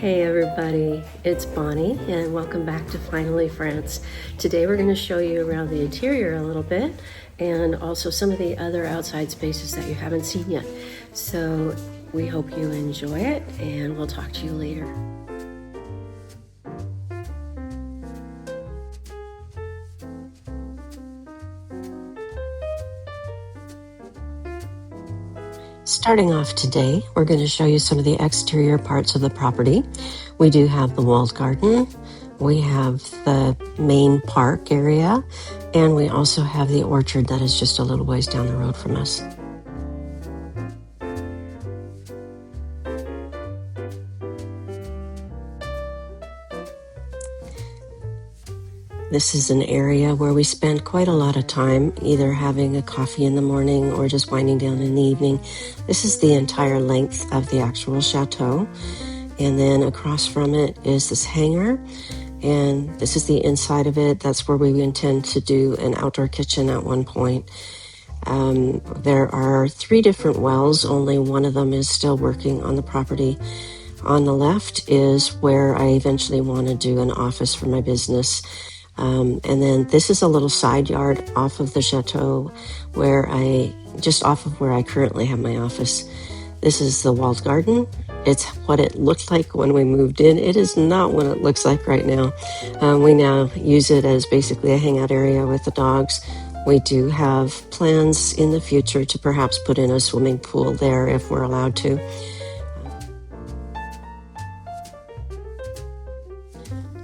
Hey everybody, it's Bonnie and welcome back to Finally France. Today we're going to show you around the interior a little bit and also some of the other outside spaces that you haven't seen yet. So we hope you enjoy it and we'll talk to you later. Starting off today, we're going to show you some of the exterior parts of the property. We do have the walled garden, we have the main park area, and we also have the orchard that is just a little ways down the road from us. This is an area where we spend quite a lot of time either having a coffee in the morning or just winding down in the evening. This is the entire length of the actual chateau. And then across from it is this hangar. And this is the inside of it. That's where we intend to do an outdoor kitchen at one point. There are 3 different wells. Only one of them is still working on the property. On the left is where I eventually want to do an office for my business. And then this is a little side yard off of the chateau just off of where I currently have my office. This is the walled garden. It's what it looked like when we moved in. It is not what it looks like right now. We now use it as basically a hangout area with the dogs. We do have plans in the future to perhaps put in a swimming pool there if we're allowed to.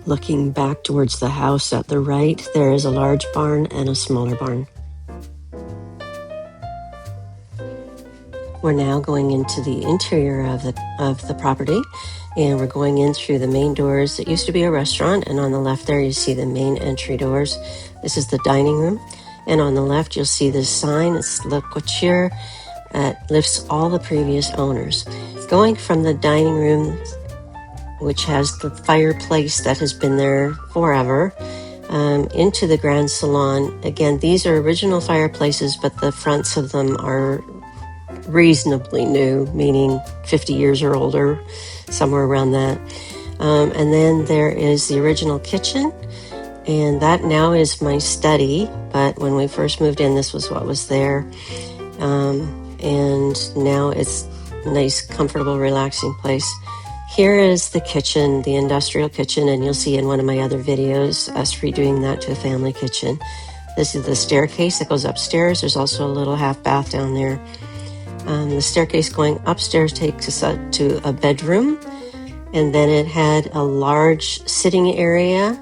Looking back towards the house at the right, there is a large barn and a smaller barn. We're now going into the interior of the property, and we're going in through the main doors. It used to be a restaurant, and on the left there you see the main entry doors. This is the dining room, and on the left you'll see this sign. It's Le Couture. It lists all the previous owners. Going from the dining room, which has the fireplace that has been there forever, into the grand salon. Again, these are original fireplaces, but the fronts of them are reasonably new, meaning 50 years or older, somewhere around that. And then there is the original kitchen, and that now is my study, but when we first moved in, this was what was there. And now it's a nice, comfortable, relaxing place. Here is the kitchen, the industrial kitchen, and you'll see in one of my other videos us redoing that to a family kitchen. This is the staircase that goes upstairs. There's also a little half bath down there. The staircase going upstairs takes us to a bedroom, and then it had a large sitting area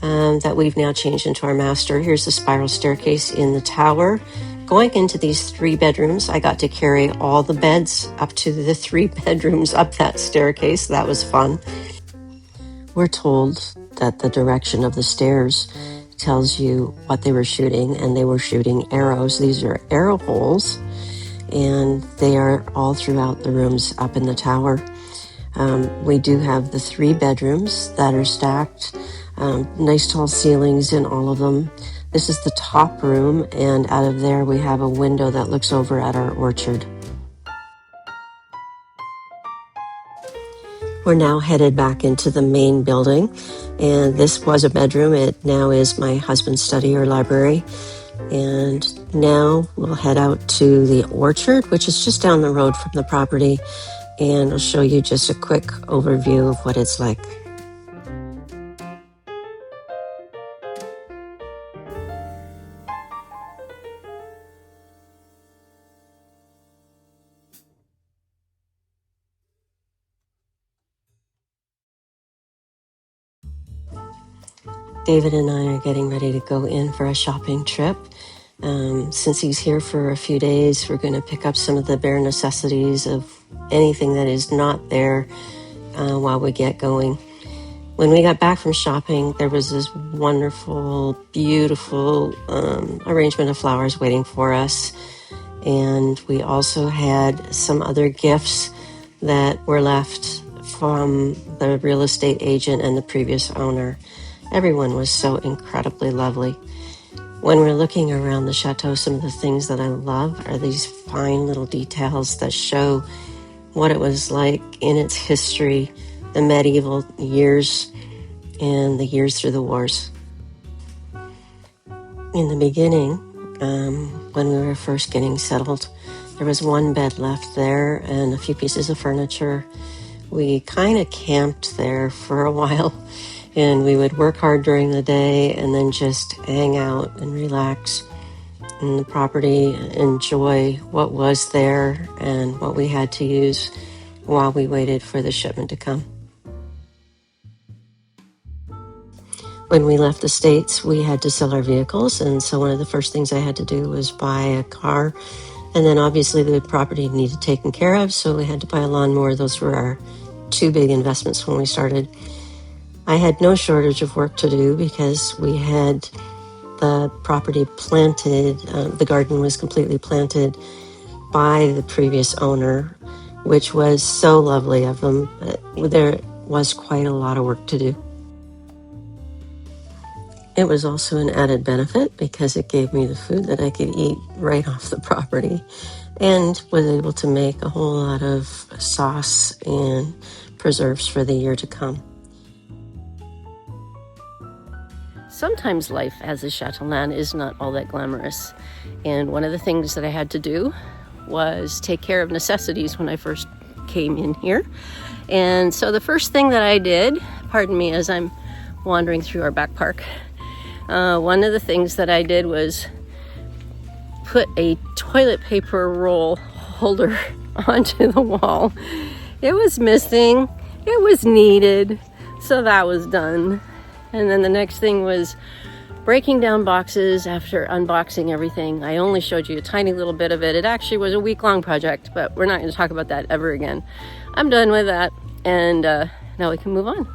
that we've now changed into our master. Here's the spiral staircase in the tower. Going into these 3 bedrooms, I got to carry all the beds up to the 3 bedrooms up that staircase. That was fun. We're told that the direction of the stairs tells you what they were shooting, and they were shooting arrows. These are arrow holes, and they are all throughout the rooms up in the tower. We do have the 3 bedrooms that are stacked, nice tall ceilings in all of them. This is the top room, and out of there we have a window that looks over at our orchard. We're now headed back into the main building, and this was a bedroom. It now is my husband's study or library. And now we'll head out to the orchard, which is just down the road from the property, and I'll show you just a quick overview of what it's like. David and I are getting ready to go in for a shopping trip. Since he's here for a few days, we're going to pick up some of the bare necessities of anything that is not there while we get going. When we got back from shopping, there was this wonderful, beautiful arrangement of flowers waiting for us. And we also had some other gifts that were left from the real estate agent and the previous owner. Everyone was so incredibly lovely. When we're looking around the chateau, some of the things that I love are these fine little details that show what it was like in its history the medieval years and the years through the wars. In the beginning, when we were first getting settled, there was one bed left there and a few pieces of furniture. We kind of camped there for a while, and we would work hard during the day and then just hang out and relax in the property, enjoy what was there and what we had to use while we waited for the shipment to come. When we left the States, we had to sell our vehicles, and so one of the first things I had to do was buy a car, and then obviously the property needed taken care of, so we had to buy a lawnmower. Those were our two big investments when we started. I had no shortage of work to do because we had the property planted, the garden was completely planted by the previous owner, which was so lovely of them, but there was quite a lot of work to do. It was also an added benefit because it gave me the food that I could eat right off the property, and was able to make a whole lot of sauce and preserves for the year to come. Sometimes life as a Chatelaine is not all that glamorous, and one of the things that I had to do was take care of necessities when I first came in here. And so the first thing that I did, pardon me as I'm wandering through our back park, one of the things that I did was put a toilet paper roll holder onto the wall. It was missing, it was needed, so that was done. And then the next thing was breaking down boxes after unboxing everything. I only showed you a tiny little bit of it. It actually was a week-long project, but we're not going to talk about that ever again. I'm done with that, and now we can move on.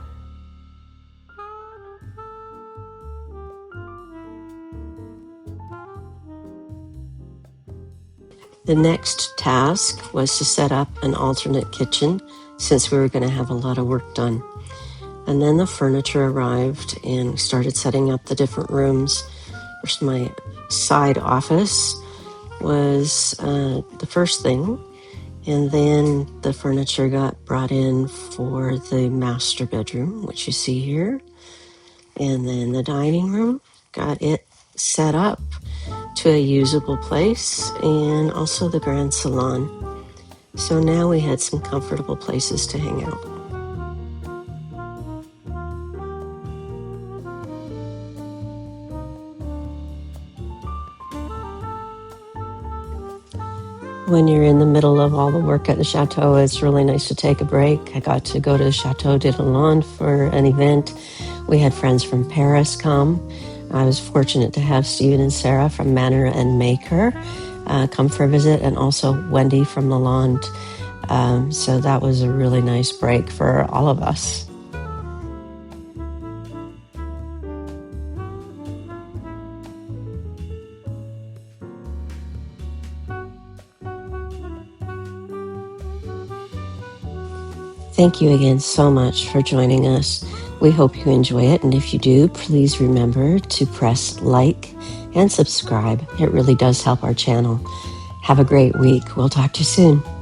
The next task was to set up an alternate kitchen since we were going to have a lot of work done. And then the furniture arrived and we started setting up the different rooms. First, my side office was the first thing. And then the furniture got brought in for the master bedroom, which you see here. And then the dining room, got it set up to a usable place, and also the grand salon. So now we had some comfortable places to hang out. When you're in the middle of all the work at the chateau, it's really nice to take a break. I got to go to Chateau de Lalande for an event. We had friends from Paris come. I was fortunate to have Stephen and Sarah from Manor and Maker come for a visit, and also Wendy from Lalande. So that was a really nice break for all of us. Thank you again so much for joining us. We hope you enjoy it, and if you do, please remember to press like and subscribe. It really does help our channel. Have a great week. We'll talk to you soon.